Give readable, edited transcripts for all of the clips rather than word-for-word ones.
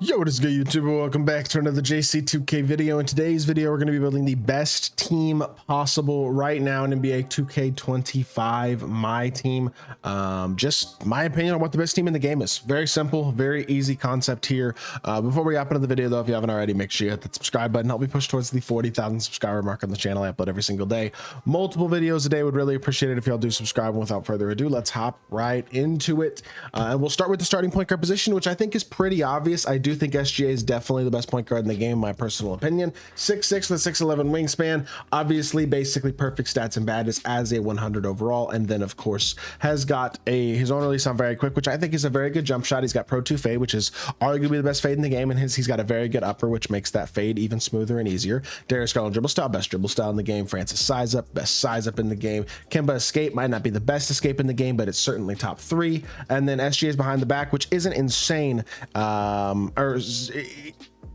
Yo, what is good, YouTube? Welcome back to another JC2K video. In today's video, we're going to be building the best team possible right now in NBA 2K25 MyTEAM. Just my opinion on what the best team in the game is. Very simple, very easy concept here. Before we hop into the video, though, if you haven't already, make sure you hit that subscribe button. Help me push towards the 40,000 subscriber mark on the channel. I upload every single day. Multiple videos a day. Would really appreciate it if y'all do subscribe. And without further ado, let's hop right into it. And we'll start with the starting point guard position, which I think is pretty obvious. I do think SGA is definitely the best point guard in the game, in my personal opinion. 6'6" with 6'11" wingspan, obviously basically perfect stats and badges as a 100 overall, and then of course has got his own release on very quick, which I think is a very good jump shot. He's got Pro 2 fade, which is arguably the best fade in the game, and he's got a very good upper, which makes that fade even smoother and easier. Darius Garland dribble style, best dribble style in the game. Francis size up, best size up in the game. Kemba escape might not be the best escape in the game, but it's certainly top 3. And then SGA is behind the back, which isn't insane,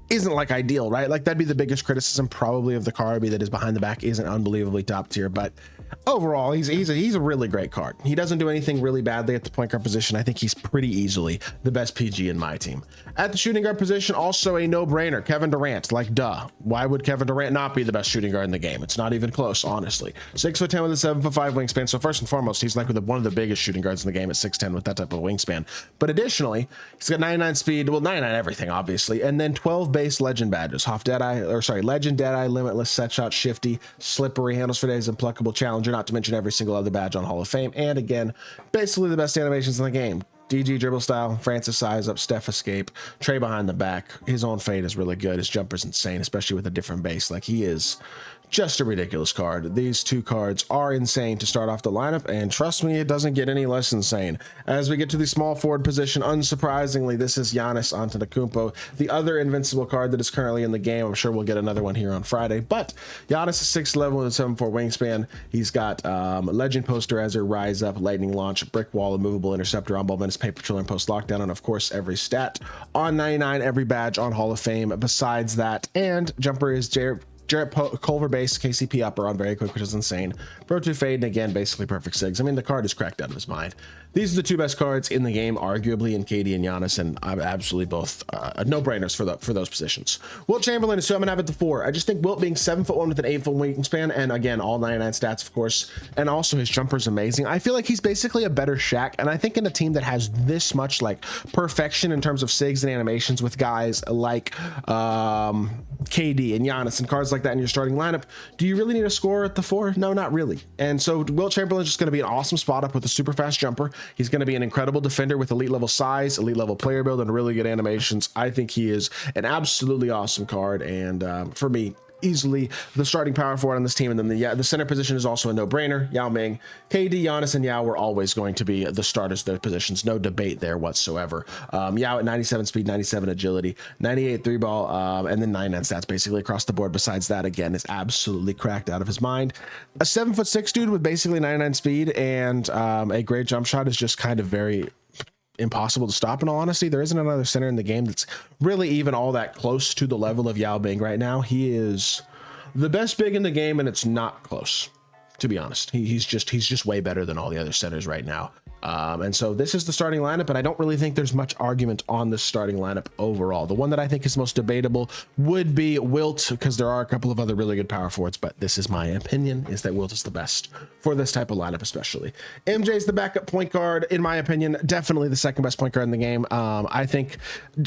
isn't like ideal, right? Like that'd be the biggest criticism probably of the card, be that his behind the back isn't unbelievably top tier, but overall he's a really great card. He doesn't do anything really badly at the point guard position. I think he's pretty easily the best PG in my team. At the shooting guard position, also a no-brainer, Kevin Durant. Like, duh, why would Kevin Durant not be the best shooting guard in the game? It's not even close, honestly. 6'10" with a 7'5" wingspan. So first and foremost, he's like one of the biggest shooting guards in the game at 6'10" with that type of wingspan. But additionally, he's got 99 speed, well, 99 everything obviously, and then 12 base legend badges. Legend, Deadeye, Limitless, Set Shot, Shifty, Slippery, Handles for Days, Impeccable, Challenger, not to mention every single other badge on Hall of Fame. And again, basically the best animations in the game. DG dribble style, Francis size up, Steph escape, Trey behind the back. His own fade is really good. His jumper's insane, especially with a different base. Like, he is just a ridiculous card. These two cards are insane to start off the lineup, and trust me, it doesn't get any less insane. As we get to the small forward position, unsurprisingly, this is Giannis Antetokounmpo, the other invincible card that is currently in the game. I'm sure we'll get another one here on Friday, but Giannis is 6'11" with a 7'4" wingspan. He's got legend posterizer, rise up, lightning launch, brick wall, immovable interceptor, on ball menace, paper patrol, and post lockdown, and of course every stat on 99, every badge on Hall of Fame besides that. And jumper is Jarrett Culver base, KCP upper on very quick, which is insane. Pro 2 fade, and again, basically perfect sigs. I mean, the card is cracked out of his mind. These are the two best cards in the game, arguably, in KD and Giannis, and I'm absolutely both no-brainers for those positions. Wilt Chamberlain is who I'm gonna have at the 4. I just think Wilt being 7'1" with an 8-foot wingspan, and again, all 99 stats, of course, and also his jumper is amazing. I feel like he's basically a better Shaq, and I think in a team that has this much like perfection in terms of sigs and animations with guys like KD and Giannis and cards like that in your starting lineup, do you really need a scorer at the 4? No, not really. And so Wilt Chamberlain is just going to be an awesome spot up with a super fast jumper. He's going to be an incredible defender with elite level size, elite level player build, and really good animations. I think he is an absolutely awesome card, and for me, easily the starting power forward on this team. And then the center position is also a no-brainer. Yao Ming, KD, Giannis, and Yao were always going to be the starters of their positions. No debate there whatsoever. Yao at 97 speed, 97 agility, 98 3 ball, and then 99 stats basically across the board. Besides that, again, is absolutely cracked out of his mind. A 7'6" dude with basically 99 speed and a great jump shot is just kind of very impossible to stop. In all honesty, there isn't another center in the game that's really even all that close to the level of Yao Ming right now. He is the best big in the game, and it's not close, to be honest. He's just way better than all the other centers right now. And so this is the starting lineup, and I don't really think there's much argument on this starting lineup overall. The one that I think is most debatable would be Wilt, because there are a couple of other really good power forwards, but this is my opinion, is that Wilt is the best for this type of lineup especially. MJ is the backup point guard, in my opinion, definitely the second best point guard in the game. I think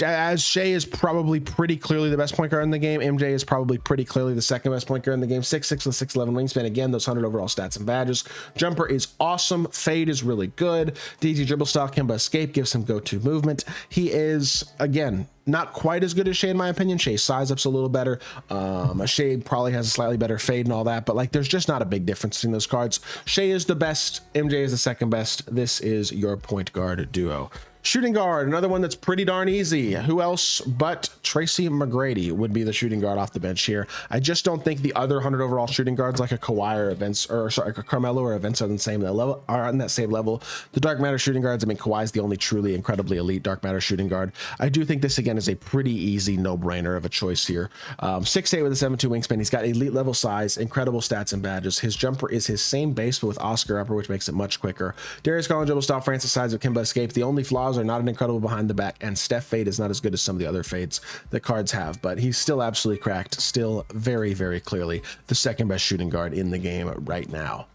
as Shea is probably pretty clearly the best point guard in the game, MJ is probably pretty clearly the second best point guard in the game. 6'6" with 6'11" wingspan, again, those 100 overall stats and badges. Jumper is awesome, fade is really good. DG dribble style, Kemba escape gives him go-to movement. He is, again, not quite as good as Shea in my opinion. Shea's size up's a little better. Shea probably has a slightly better fade and all that, but like there's just not a big difference between those cards. Shea is the best, MJ is the second best. This is your point guard duo. Shooting guard, another one that's pretty darn easy. Who else but Tracy McGrady would be the shooting guard off the bench here. I just don't think the other 100 overall shooting guards like a Kawhi or a Carmelo or Vince are on that same level. The dark matter shooting guards, I mean, Kawhi's the only truly incredibly elite dark matter shooting guard. I do think this again is a pretty easy no-brainer of a choice here. 6'8" with a 7'2" wingspan. He's got elite level size, incredible stats and badges. His jumper is his same base but with Oscar upper, which makes it much quicker. Darius Garland dribble style, Francis size of Kemba escape. The only flaw flaws are not an incredible behind the back, and Steph fade is not as good as some of the other fades that cards have, but he's still absolutely cracked, still very, very clearly the second best shooting guard in the game right now.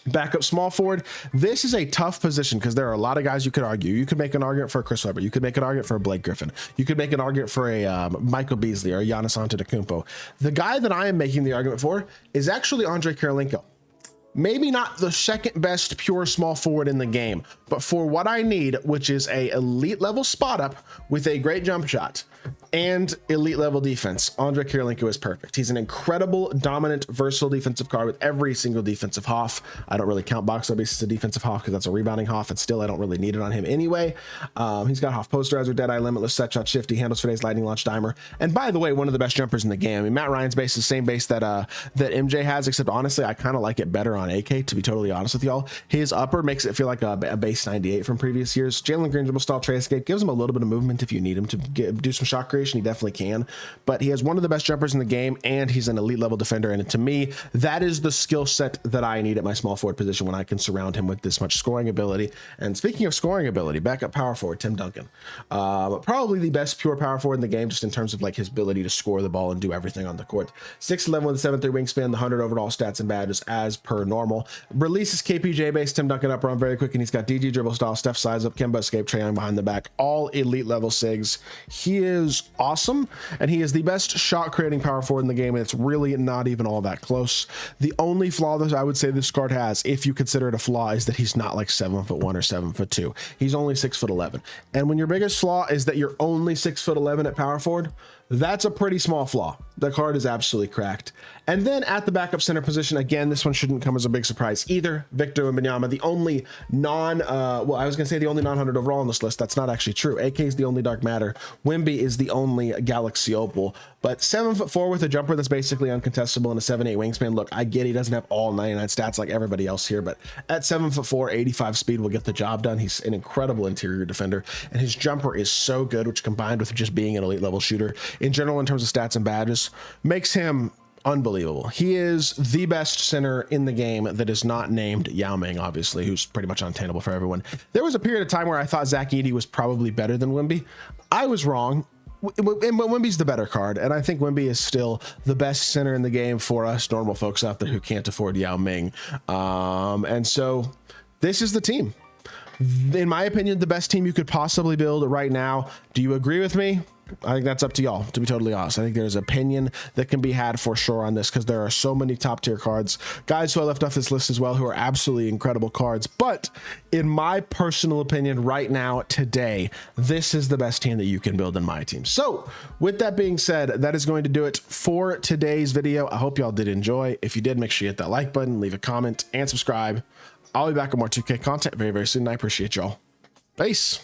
Backup small forward. This is a tough position because there are a lot of guys you could argue. You could make an argument for a Chris Webber. You could make an argument for a Blake Griffin. You could make an argument for a Michael Beasley or a Giannis Antetokounmpo. The guy that I am making the argument for is actually Andre Kirilenko. Maybe not the second best pure small forward in the game, but for what I need, which is a elite level spot up with a great jump shot and elite level defense, Andre Kirilenko is perfect. He's an incredible, dominant, versatile defensive card with every single defensive HOF. I don't really count box base as a defensive HOF because that's a rebounding HOF, and still I don't really need it on him anyway. He's got HOF posterizer, Deadeye, Limitless, Set Shot, Shifty, Handles for Days, Lightning Launch, Dimer, and by the way, one of the best jumpers in the game. I mean, Matt Ryan's base is the same base that that MJ has, except honestly, I kind of like it better on AK, to be totally honest with y'all. His upper makes it feel like a base 98 from previous years. Jalen Green dribble style trade escape gives him a little bit of movement if you need him to do some shot creation. He definitely can, but he has one of the best jumpers in the game, and he's an elite level defender. And to me, that is the skill set that I need at my small forward position when I can surround him with this much scoring ability. And speaking of scoring ability, backup power forward Tim Duncan, probably the best pure power forward in the game, just in terms of like his ability to score the ball and do everything on the court. 6'11" with a 7'3" wingspan, the 100 overall stats and badges as per normal. Releases KPJ base, Tim Duncan up run very quick, and he's got DG dribble style, Steph size up, Kemba escape, Trae Young behind the back, all elite level SIGs. He is awesome, and he is the best shot creating power forward in the game, and it's really not even all that close. The only flaw that I would say this card has, if you consider it a flaw, is that he's not like 7'1" or 7'2". He's only 6'11", and when your biggest flaw is that you're only 6'11" at power forward, that's a pretty small flaw. The card is absolutely cracked. And then at the backup center position, again, this one shouldn't come as a big surprise either. Victor Wembanyama, the only well, I was gonna say the only non-100 overall on this list. That's not actually true. AK is the only dark matter. Wemby is the only Galaxy Opal. But 7'4" with a jumper that's basically uncontestable and a 7'8" wingspan. Look, I get he doesn't have all 99 stats like everybody else here, but at 7'4", 85 speed will get the job done. He's an incredible interior defender, and his jumper is so good, which combined with just being an elite level shooter in general in terms of stats and badges makes him unbelievable. He is the best center in the game that is not named Yao Ming, obviously, who's pretty much untenable for everyone. There was a period of time where I thought Zach Edey was probably better than Wemby. I was wrong. Wemby's the better card, and I think Wemby is still the best center in the game for us normal folks out there who can't afford Yao Ming. And so this is the team. In my opinion, the best team you could possibly build right now. Do you agree with me? I think that's up to y'all, to be totally honest. I think there's opinion that can be had for sure on this, because there are so many top tier cards, guys who I left off this list as well, who are absolutely incredible cards. But in my personal opinion right now, today, this is the best team that you can build in my team. So with that being said, that is going to do it for today's video. I hope y'all did enjoy. If you did, make sure you hit that like button, leave a comment, and subscribe. I'll be back with more 2K content very, very soon. I appreciate y'all. Peace.